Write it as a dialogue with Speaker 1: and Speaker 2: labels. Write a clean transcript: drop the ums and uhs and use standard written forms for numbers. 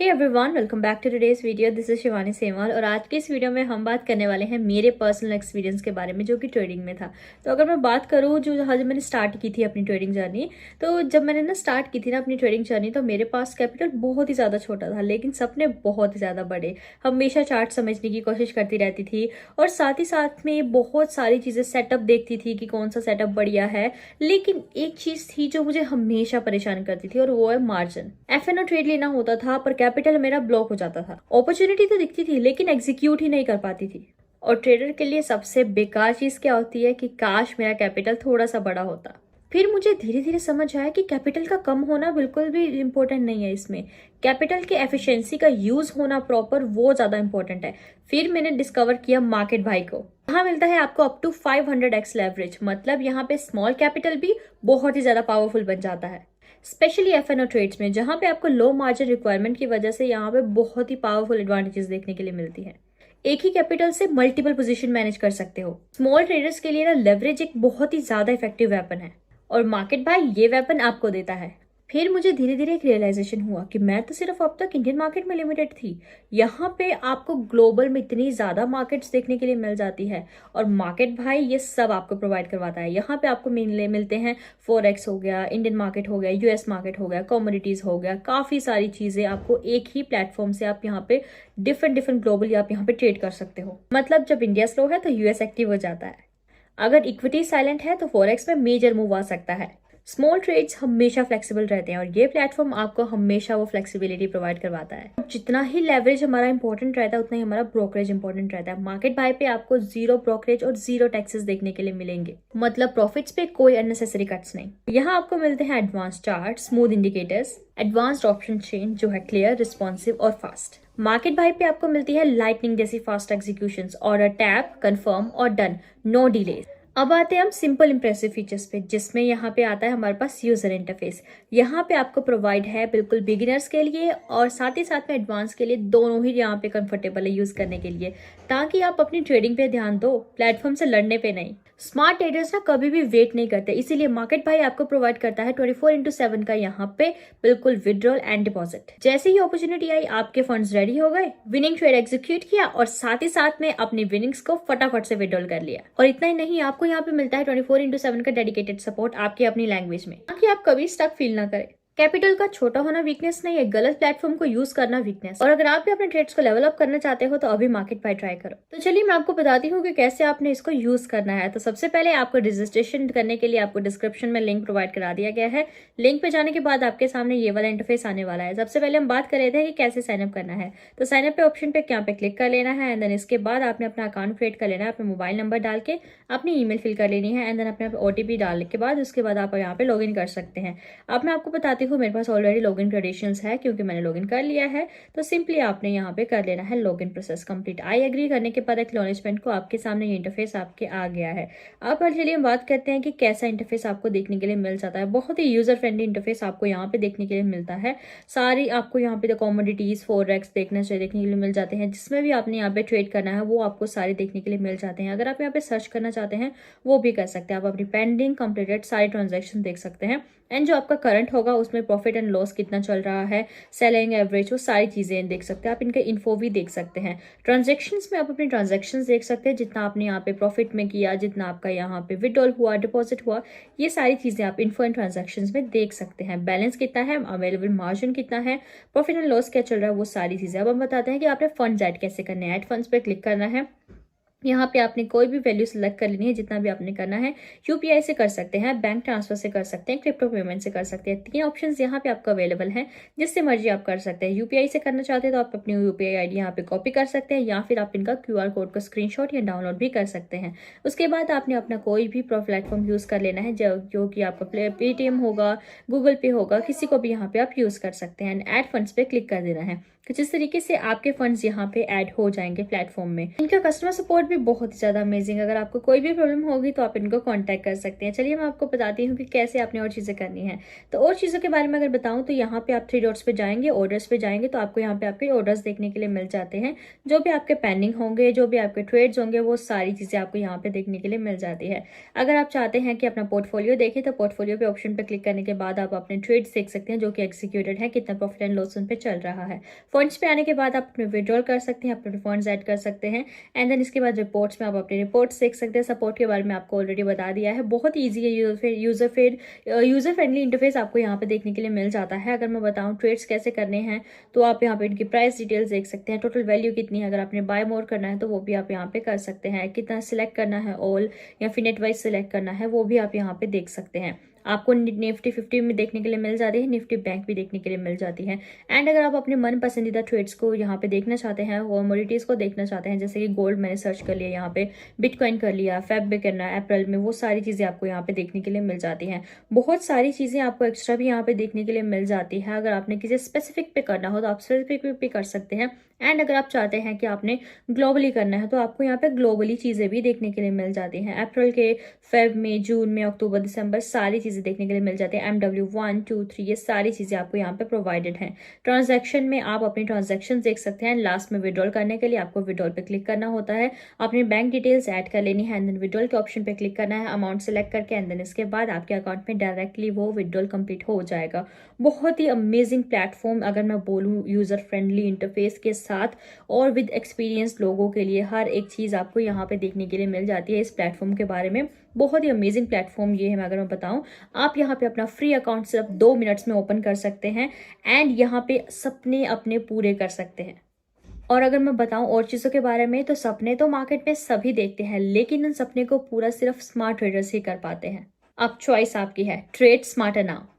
Speaker 1: Hey everyone, welcome back to today's video. This is Shivani Semwal और आज के इस वीडियो में हम बात करने वाले हैं मेरे पर्सनल एक्सपीरियंस के बारे में जो कि ट्रेडिंग में था। तो अगर मैं बात करूं जो जब मैंने स्टार्ट की थी अपनी ट्रेडिंग जर्नी, तो जब मैंने स्टार्ट की थी अपनी ट्रेडिंग जर्नी, तो मेरे पास कैपिटल बहुत ही ज़्यादा छोटा था, लेकिन सपने बहुत ही ज़्यादा बड़े। हमेशा चार्ट समझने की कोशिश करती रहती थी और साथ ही साथ में बहुत सारी चीज़ें सेटअप देखती थी कि कौन सा सेटअप बढ़िया है। लेकिन एक चीज़ थी जो मुझे हमेशा परेशान करती थी और वो है मार्जिन। एफएनओ ट्रेड लेना होता था पर कैपिटल मेरा ब्लॉक हो जाता था। अपॉर्चुनिटी तो दिखती थी लेकिन एग्जीक्यूट ही नहीं कर पाती थी। और ट्रेडर के लिए सबसे बेकार चीज क्या होती है कि काश मेरा कैपिटल थोड़ा सा बड़ा होता। फिर मुझे धीरे धीरे समझ आया कि कैपिटल का कम होना बिल्कुल भी इम्पोर्टेंट नहीं है। इसमें कैपिटल के एफिशिएंसी का यूज होना प्रॉपर वो ज्यादा इंपॉर्टेंट है। फिर मैंने डिस्कवर किया मार्केट भाई को। यहाँ मिलता है आपको अप टू 500x लेवरेज, मतलब यहाँ पे स्मॉल कैपिटल भी बहुत ही ज्यादा पावरफुल बन जाता है, स्पेशली एफएनओ ट्रेड्स में जहां पे आपको लो मार्जिन रिक्वायरमेंट की वजह से यहाँ पे बहुत ही पावरफुल एडवांटेजेस देखने के लिए मिलती है। एक ही कैपिटल से मल्टीपल पोजीशन मैनेज कर सकते हो। स्मॉल ट्रेडर्स के लिए लेवरेज एक बहुत ही ज्यादा इफेक्टिव वेपन है और मार्केट भाई ये वेपन आपको देता है। फिर मुझे धीरे धीरे एक रियलाइजेशन हुआ कि मैं तो सिर्फ अब तक इंडियन मार्केट में लिमिटेड थी। यहाँ पे आपको ग्लोबल में इतनी ज्यादा मार्केट्स देखने के लिए मिल जाती है और मार्केट भाई ये सब आपको प्रोवाइड करवाता है। यहाँ पे आपको मिलते हैं फॉरेक्स हो गया, इंडियन मार्केट हो गया, यूएस मार्केट हो गया, कमोडिटीज हो गया, काफी सारी चीजें आपको एक ही प्लेटफॉर्म से आप यहाँ पे डिफरेंट ग्लोबली आप यहाँ पे ट्रेड कर सकते हो। मतलब जब इंडिया स्लो है तो यूएस एक्टिव हो जाता है, अगर इक्विटी साइलेंट है तो फॉरेक्स में मेजर मूव आ सकता है। स्मॉल ट्रेड्स हमेशा फ्लेक्सिबल रहते हैं और ये प्लेटफॉर्म आपको हमेशा वो फ्लेक्सिबिलिटी प्रोवाइड करवाता है। जितना ही लेवरेज हमारा इंपॉर्टेंट रहता है उतना ही हमारा ब्रोकरेज इंपॉर्टेंट रहता है। मार्केट भाई पे आपको जीरो ब्रोकरेज और जीरो टैक्सेस देखने के लिए मिलेंगे, मतलब प्रॉफिट्स पे कोई अननेसेसरी कट्स नहीं। यहाँ आपको मिलते हैं advance chart, smooth indicators, advanced option chain जो है क्लियर, रिस्पॉन्सिव और फास्ट। मार्केट भाई पे आपको मिलती है लाइटनिंग जैसी fast executions, order tap, confirm और डन, नो डिले। अब आते हैं हम सिंपल इंप्रेसिव फीचर्स पे, जिसमें यहाँ पे आता है हमारे पास यूजर इंटरफेस। यहाँ पे आपको प्रोवाइड है बिल्कुल बिगिनर्स के लिए और साथ ही साथ में एडवांस के लिए, दोनों ही यहाँ पे कंफर्टेबल है यूज करने के लिए, ताकि आप अपनी ट्रेडिंग पे ध्यान दो, प्लेटफॉर्म से लड़ने पे नहीं। स्मार्ट ट्रेडर्स कभी भी वेट नहीं करते, इसीलिए मार्केट भाई आपको प्रोवाइड करता है 24x7 का यहाँ पे बिल्कुल विड्रॉल एंड डिपॉजिट। जैसे ही अपॉर्चुनिटी आई आपके फंड्स रेडी हो गए, विनिंग ट्रेड एग्जीक्यूट किया और साथ ही साथ में अपनी विनिंग्स को फटाफट से विड्रॉल कर लिया। और इतना ही नहीं, आपको यहाँ पे मिलता है 24x7 का डेडिकेटेड सपोर्ट आपकी अपनी लैंग्वेज में, ताकि आप कभी स्टक फील ना करें। कैपिटल का छोटा होना वीकनेस नहीं है, गलत प्लेटफॉर्म को यूज करना वीकनेस। और अगर आप भी अपने ट्रेड्स को लेवल अप करना चाहते हो तो अभी मार्केट भाई ट्राई करो। तो चलिए मैं आपको बताती हूँ कि कैसे आपने इसको यूज करना है। तो सबसे पहले आपको रजिस्ट्रेशन करने के लिए आपको डिस्क्रिप्शन में लिंक प्रोवाइड करा दिया गया है। लिंक पे जाने के बाद आपके सामने ये वाला इंटरफेस आने वाला है। सबसे पहले हम बात कर रहे थे कि कैसे साइनअप करना है। तो साइनअप पे ऑप्शन पे यहाँ पे क्लिक कर लेना है एंड देन इसके बाद आपने अपना अकाउंट क्रिएट कर लेना है। अपने मोबाइल नंबर डाल के अपनी ईमेल फिल कर लेनी है एंड देन अपने ओटीपी डालने के बाद उसके बाद आप यहाँ पे लॉग इन कर सकते हैं। अब मैं आपको बताती हूँ, मेरे पास ऑलरेडी लॉगिन क्रेडेंशियल्स है क्योंकि मैंने लॉगिन कर लिया है। तो सिंपली आपने यहाँ पे कर लेना है login process complete. I agree करने के बाद एक्नॉलेजमेंट को आपके सामने ये इंटरफेस आपके आ गया है। अब चलिए हम बात करते हैं कि कैसा इंटरफेस आपको देखने के लिए मिल जाता है। बहुत ही यूजर फ्रेंडली इंटरफेस आपको यहाँ पे देखने के लिए मिलता है। सारी आपको यहाँ पे कमोडिटीज, फॉरेक्स देखने के लिए मिल जाते हैं, जिसमें भी आपने यहाँ पे ट्रेड करना है वो आपको सारे देखने के लिए मिल जाते हैं। अगर आप यहाँ पे सर्च करना चाहते हैं वो भी कर सकते हैं। आप अपनी पेंडिंग, कंप्लीटेड सारे ट्रांजेक्शन देख सकते हैं एंड जो आपका करंट होगा उसमें प्रॉफिट एंड लॉस कितना चल रहा है, सेलिंग एवरेज, वो सारी चीजें देख सकते हैं आप। इनके इन्फो भी देख सकते हैं। ट्रांजैक्शंस में आप अपने ट्रांजैक्शंस देख सकते हैं, जितना आपने यहाँ पे प्रॉफिट में किया, जितना आपका यहाँ पे विड्रॉल हुआ, डिपॉजिट हुआ, ये सारी चीजें आप इन्फो एंड ट्रांजैक्शंस में देख सकते हैं। बैलेंस कितना है, अवेलेबल मार्जिन कितना है, प्रॉफिट एंड लॉस क्या चल रहा है, वो सारी चीजें। अब हम बताते हैं कि आपने फंड्स ऐड कैसे करने हैं। ऐड फंड्स पे क्लिक करना है। यहाँ पे आपने कोई भी वैल्यू सिलेक्ट कर लेनी है, जितना भी आपने करना है। यूपीआई से कर सकते हैं, बैंक ट्रांसफर से कर सकते हैं, क्रिप्टो पेमेंट से कर सकते हैं। 3 ऑप्शंस यहाँ पे आपको अवेलेबल हैं, जिससे मर्जी आप कर सकते हैं। यूपीआई से करना चाहते हैं तो आप अपनी यूपीआई आईडी यहाँ पे कॉपी कर सकते हैं या फिर आप इनका क्यूआर कोड को स्क्रीनशॉट या डाउनलोड भी कर सकते हैं। उसके बाद आपने अपना कोई भी प्लेटफॉर्म यूज कर लेना है, जो कि आपका पेटीएम होगा, गूगल पे होगा, किसी को भी यहाँ पे आप यूज कर सकते हैं। एंड ऐड फंड्स पे क्लिक कर देना है। तो जिस तरीके से आपके फंड्स यहाँ पे ऐड हो जाएंगे प्लेटफॉर्म में। इनका कस्टमर सपोर्ट भी भी बहुत ही ज़्यादा अमेजिंग। अगर आपको कोई भी प्रॉब्लम होगी तो आप इनको कॉन्टैक्ट कर सकते हैं। चलिए मैं आपको बताती हूँ कि कैसे आपने और चीज़ें करनी है। तो और चीज़ों के बारे में अगर बताऊँ तो यहाँ पे आप 3 डॉट्स पे जाएंगे, ऑर्डर्स पे जाएंगे तो आपको यहाँ पे आपके ऑर्डर्स देखने के लिए मिल जाते हैं। जो भी आपके पेंडिंग होंगे, जो भी आपके ट्रेड्स होंगे, वो सारी चीज़ें आपको यहाँ पे देखने के लिए मिल जाती है। अगर आप चाहते हैं कि अपना पोर्टफोलियो देखें तो पोर्टफोलियो पे ऑप्शन पे क्लिक करने के बाद आप अपने ट्रेड्स देख सकते हैं जो कि एग्जीक्यूटेड है, कितना प्रॉफिट एंड लॉस उन पे चल रहा है। फंड्स पे आने के बाद आप अपने विड्रॉल कर सकते हैं, अपने फंड्स ऐड कर सकते हैं एंड देन इसके बाद रिपोर्ट्स में आप अपनी रिपोर्ट्स देख सकते हैं। सपोर्ट के बारे में आपको ऑलरेडी बता दिया है, बहुत ईजी है, यूजर फ्रेंडली इंटरफेस आपको यहाँ पे देखने के लिए मिल जाता है। अगर मैं बताऊँ ट्रेड्स कैसे करने हैं तो आप यहाँ पे इनकी प्राइस डिटेल्स देख सकते हैं, टोटल वैल्यू कितनी है, अगर आपने बाय मोर करना है तो वो भी आप यहाँ पे कर सकते हैं, कितना सिलेक्ट करना है ऑल या फिर नेट वाइज सिलेक्ट करना है वो भी आप यहाँ पे देख सकते हैं। आपको निफ्टी 50 में देखने के लिए मिल जाती है, निफ्टी बैंक भी देखने के लिए मिल जाती है। एंड अगर आप अपने मन पसंदीदा ट्रेड्स को यहाँ पे देखना चाहते हैं, कमोडिटीज को देखना चाहते हैं, जैसे कि गोल्ड मैंने सर्च कर लिया यहाँ पे, बिटकॉइन कर लिया, फेब में करना है, अप्रैल में, वो सारी चीज़ें आपको यहाँ पे देखने के लिए मिल जाती हैं। बहुत सारी चीज़ें आपको एक्स्ट्रा भी यहाँ पे देखने के लिए मिल जाती है। अगर आपने किसी स्पेसिफिक पे करना हो तो आप स्पेसिफिक पे कर सकते हैं। एंड अगर आप चाहते हैं कि आपने ग्लोबली करना है तो आपको यहाँ पे ग्लोबली चीज़ें भी देखने के लिए मिल जाती हैं। अप्रैल के, फेब में, जून में, अक्टूबर, दिसंबर, सारी चीज़ें देखने के लिए मिल जाती है। MW 1, 2, 3 ये सारी चीज़ें आपको यहाँ पे प्रोवाइडेड हैं। ट्रांजैक्शन में आप अपनी ट्रांजैक्शन देख सकते हैं। लास्ट में विड्रॉल करने के लिए आपको विड्रॉल पे क्लिक करना होता है, अपनी बैंक डिटेल्स ऐड कर लेनी है एंड देन विड्रॉल के ऑप्शन पे क्लिक करना है, अमाउंट सेलेक्ट करके एंड देन इसके बाद आपके अकाउंट में डायरेक्टली वो विड्रॉल कंप्लीट हो जाएगा। बहुत ही अमेजिंग प्लेटफॉर्म, अगर मैं बोलूँ यूजर फ्रेंडली इंटरफेस के साथ और विद एक्सपीरियंस लोगों के लिए हर एक चीज़ आपको यहाँ पे देखने के लिए मिल जाती है। इस प्लेटफॉर्म के बारे में बहुत ही अमेजिंग प्लेटफॉर्म ये है। अगर मैं बताऊँ, आप यहाँ पे अपना फ्री अकाउंट सिर्फ 2 मिनट्स में ओपन कर सकते हैं एंड यहाँ पे सपने अपने पूरे कर सकते हैं। और अगर मैं बताऊं और चीज़ों के बारे में तो सपने तो मार्केट में सभी देखते हैं, लेकिन उन सपने को पूरा सिर्फ स्मार्ट ट्रेडर्स ही कर पाते हैं। अब चॉइस आपकी है, ट्रेड स्मार्टर नाउ।